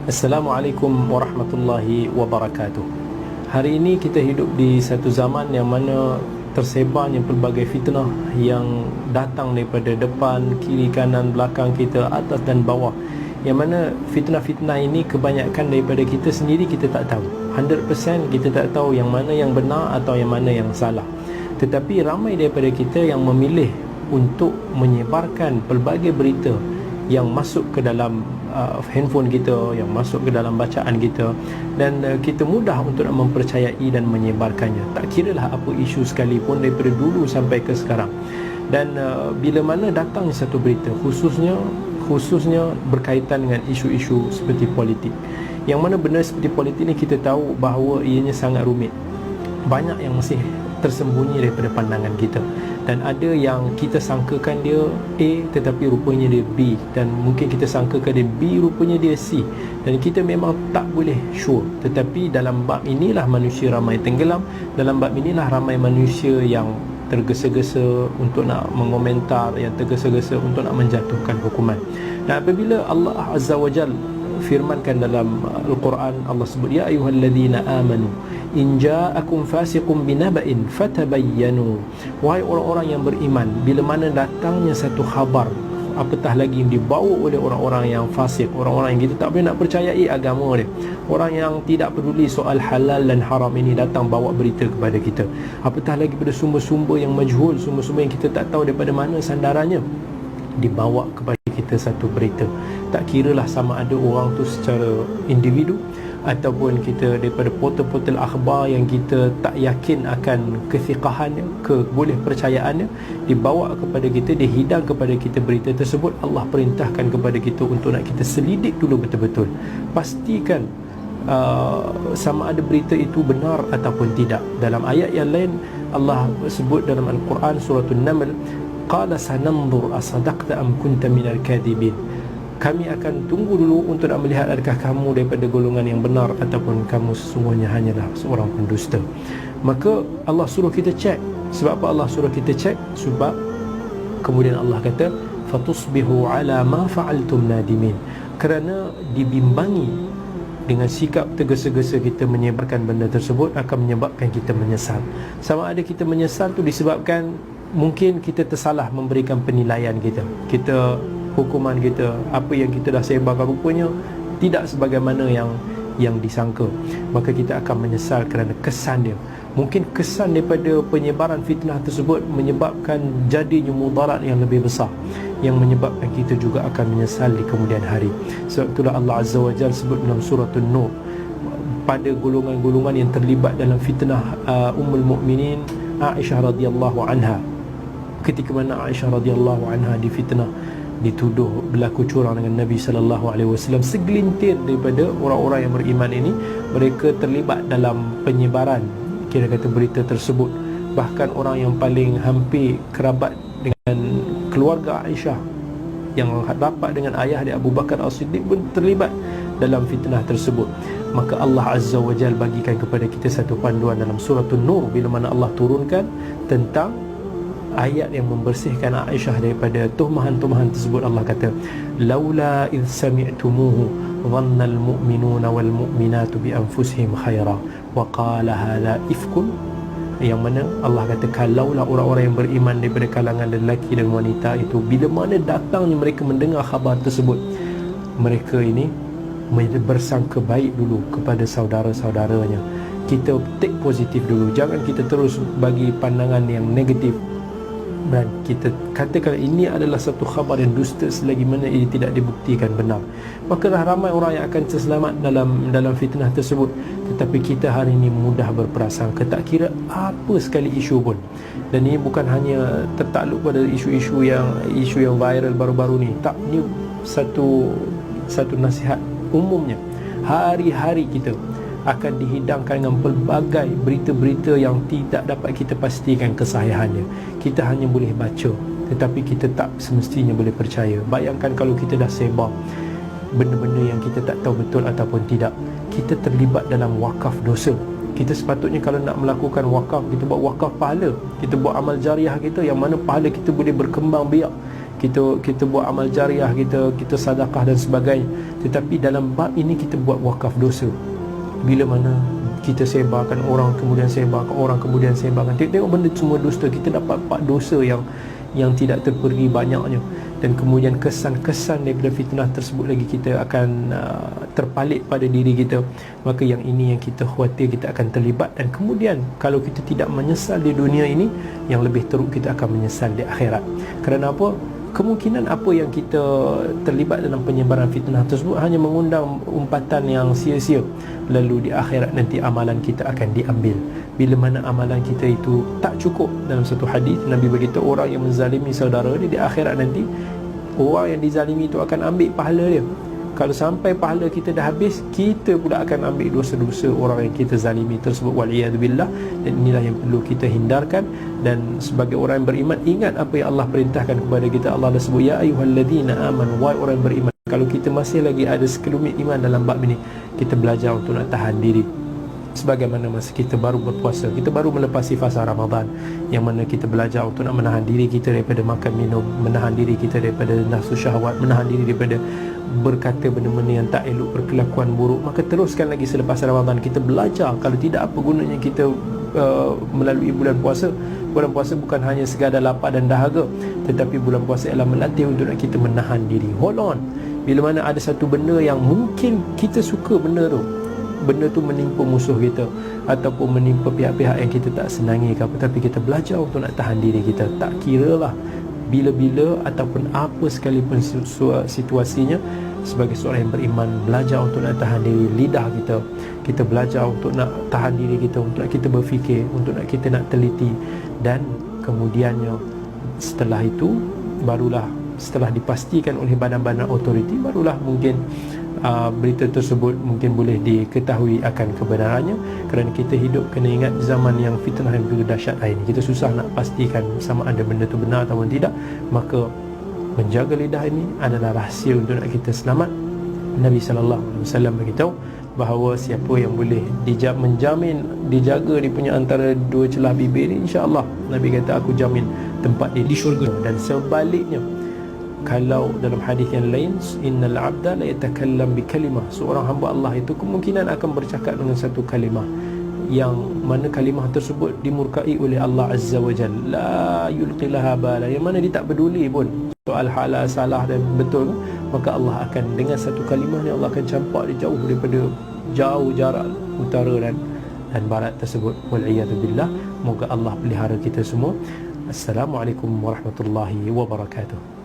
Assalamualaikum warahmatullahi wabarakatuh. Hari ini kita hidup di satu zaman yang mana tersebarnya pelbagai fitnah yang datang daripada depan, kiri, kanan, belakang kita, atas dan bawah. Yang mana fitnah-fitnah ini kebanyakan daripada kita sendiri kita tak tahu. 100% kita tak tahu yang mana yang benar atau yang mana yang salah. Tetapi ramai daripada kita yang memilih untuk menyebarkan pelbagai berita yang masuk ke dalam handphone kita, yang masuk ke dalam bacaan kita, dan kita mudah untuk nak mempercayai dan menyebarkannya, tak kiralah apa isu sekalipun daripada dulu sampai ke sekarang. Dan bila mana datang satu berita, khususnya berkaitan dengan isu-isu seperti politik, yang mana benda seperti politik ni kita tahu bahawa ianya sangat rumit, banyak yang masih tersembunyi daripada pandangan kita, dan ada yang kita sangkakan dia A tetapi rupanya dia B, dan mungkin kita sangkakan dia B rupanya dia C, dan kita memang tak boleh sure. Tetapi dalam bab inilah manusia ramai tenggelam, dalam bab inilah ramai manusia yang tergesa-gesa untuk nak mengomentar, yang tergesa-gesa untuk nak menjatuhkan hukuman. Dan apabila Allah Azza wa Jal firmankan dalam Al-Quran, Allah sebut, ya ayyuhalladzina amanu in ja'akum fasiqun binaba'in fatabayyanu. Wahai orang-orang yang beriman, bila mana datangnya satu khabar, apatah lagi dibawa oleh orang-orang yang fasik, orang-orang yang kita tak boleh nak percayai agama dia, orang yang tidak peduli soal halal dan haram ini datang bawa berita kepada kita, apatah lagi pada sumber-sumber yang majhul, sumber-sumber yang kita tak tahu daripada mana sandarannya, dibawa kepada kita satu berita. Tak kiralah sama ada orang tu secara individu ataupun kita daripada portal-portal akhbar yang kita tak yakin akan kethiqahannya, boleh percayaannya, dibawa kepada kita, dihidang kepada kita berita tersebut. Allah perintahkan kepada kita untuk nak kita selidik dulu betul-betul, pastikan sama ada berita itu benar ataupun tidak. Dalam ayat yang lain Allah sebut dalam Al-Quran surah An-Naml, qala sananzur asadaqta am kunta minal kadhibin. Kami akan tunggu dulu untuk nak melihat adakah kamu daripada golongan yang benar ataupun kamu sesungguhnya hanyalah seorang pendusta. Maka Allah suruh kita cek. Sebab apa Allah suruh kita cek? Sebab kemudian Allah kata fatusbihu ala ma fa'altum nadimin. Kerana dibimbangi dengan sikap tergesa-gesa kita menyebarkan benda tersebut akan menyebabkan kita menyesal. Sama ada kita menyesal tu disebabkan mungkin kita tersalah memberikan penilaian kita hukuman kita, apa yang kita dah sebarkan rupanya tidak sebagaimana yang disangka, maka kita akan menyesal kerana kesan dia. Mungkin kesan daripada penyebaran fitnah tersebut menyebabkan jadinya mudarat yang lebih besar, yang menyebabkan kita juga akan menyesal di kemudian hari. Sebab itulah Allah Azza wa Jalla sebut dalam surah An-Nur, pada golongan-golongan yang terlibat dalam fitnah Ummul Mukminin Aisyah radhiyallahu anha. Ketika mana Aisyah radhiyallahu anha difitnah, dituduh berlaku curang dengan Nabi sallallahu alaihi wasallam, segelintir daripada orang-orang yang beriman ini mereka terlibat dalam penyebaran kira kata berita tersebut. Bahkan orang yang paling hampir kerabat dengan keluarga Aisyah, yang rapat dengan ayah dia Abu Bakar As-Siddiq pun terlibat dalam fitnah tersebut. Maka Allah Azza wa Jalla bagikan kepada kita satu panduan dalam surah An-Nur, bila mana Allah turunkan tentang ayat yang membersihkan Aisyah daripada tuhmahan-tuhmahan tersebut. Allah kata, laula idh sami'tumuhu dhanna al-mu'minuna wal mu'minatu bi anfusihim khaira wa qala hadha ifkun. Yang mana Allah kata, kalaulah orang-orang yang beriman daripada kalangan lelaki dan wanita itu, bila mana datangnya mereka mendengar khabar tersebut, mereka ini bersangka baik dulu kepada saudara-saudaranya. Kita take positif dulu, jangan kita terus bagi pandangan yang negatif, dan kita katakan ini adalah satu khabar yang dusta selagi mana ia tidak dibuktikan benar. Maka dah ramai orang yang akan terselamat dalam fitnah tersebut. Tetapi kita hari ini mudah berprasangka, tak kira apa sekali isu pun. Dan ini bukan hanya tertakluk pada isu yang viral baru-baru ni. Tak, ini satu nasihat umumnya. Hari-hari kita akan dihidangkan dengan pelbagai berita-berita yang tidak dapat kita pastikan kesahihannya. Kita hanya boleh baca, tetapi kita tak semestinya boleh percaya. Bayangkan kalau kita dah sebar benda-benda yang kita tak tahu betul ataupun tidak. Kita terlibat dalam wakaf dosa. Kita sepatutnya kalau nak melakukan wakaf, kita buat wakaf pahala, kita buat amal jariah kita yang mana pahala kita boleh berkembang biak. kita buat amal jariah, kita sedekah dan sebagainya. Tetapi dalam bab ini kita buat wakaf dosa. Bila mana kita sebarkan orang, kemudian sebarkan orang, kemudian sebarkan, tengok benda semua dusta, kita dapat dosa yang tidak terperi banyaknya. Dan kemudian kesan-kesan daripada fitnah tersebut lagi kita akan terpalit pada diri kita. Maka yang ini yang kita khawatir kita akan terlibat. Dan kemudian kalau kita tidak menyesal di dunia ini, yang lebih teruk kita akan menyesal di akhirat. Kerana apa? Kemungkinan apa yang kita terlibat dalam penyebaran fitnah tersebut hanya mengundang umpatan yang sia-sia. Lalu di akhirat nanti amalan kita akan diambil. Bila mana amalan kita itu tak cukup, dalam satu hadis Nabi beritahu orang yang menzalimi saudara dia, di akhirat nanti orang yang dizalimi itu akan ambil pahala dia. Kalau sampai pahala kita dah habis, kita pula akan ambil dosa-dosa orang yang kita zalimi tersebut, waliyadzubillah. Dan inilah yang perlu kita hindarkan. Dan sebagai orang yang beriman, ingat apa yang Allah perintahkan kepada kita. Allah dah sebut, ya ayyuhalladzina amanu, wahai orang yang beriman. Kalau kita masih lagi ada sekelumit iman dalam bab ini, kita belajar untuk nak tahan diri. Sebagaimana masa kita baru berpuasa, kita baru melepasi fasa Ramadan, yang mana kita belajar untuk nak menahan diri kita daripada makan minum, menahan diri kita daripada nafsu syahwat, menahan diri daripada berkata benda-benda yang tak elok, berkelakuan buruk. Maka teruskan lagi selepas Ramadan, kita belajar. Kalau tidak, apa gunanya kita melalui bulan puasa? Bulan puasa bukan hanya sekadar lapar dan dahaga, tetapi bulan puasa ialah melatih untuk nak kita menahan diri. Hold on. Bila mana ada satu benda yang mungkin kita suka benda tu menimpa musuh kita ataupun menimpa pihak-pihak yang kita tak senangi ke apa, tapi kita belajar untuk nak tahan diri kita. Tak kiralah bila-bila ataupun apa sekalipun situasinya, sebagai seorang yang beriman, belajar untuk nak tahan diri lidah kita. Kita belajar untuk nak tahan diri kita, untuk nak kita berfikir, untuk nak kita nak teliti. Dan kemudiannya setelah itu, barulah setelah dipastikan oleh badan-badan autoriti, barulah mungkin berita tersebut mungkin boleh diketahui akan kebenarannya. Kerana kita hidup, kena ingat, zaman yang fitnah yang begitu dahsyat ini, kita susah nak pastikan sama ada benda itu benar atau tidak. Maka menjaga lidah ini adalah rahsia untuk nak kita selamat. Nabi SAW beritahu bahawa siapa yang boleh menjamin dijaga dia punya antara dua celah bibir ni, insya-Allah Nabi kata, aku jamin tempat dia di syurga. Dan sebaliknya, kalau dalam hadis yang lain, innal abda la yatakallam bi kalimah, seorang hamba Allah itu kemungkinan akan bercakap dengan satu kalimah yang mana kalimah tersebut dimurkai oleh Allah Azza wa Jalla, la yulqilaha bala, yang mana dia tak peduli pun soal halal salah dan betul. Maka Allah akan dengan satu kalimah ni, Allah akan campak dia jauh daripada jauh jarak utara dan barat tersebut. Wal'iyadzubillah. Moga Allah pelihara kita semua. Assalamualaikum warahmatullahi wabarakatuh.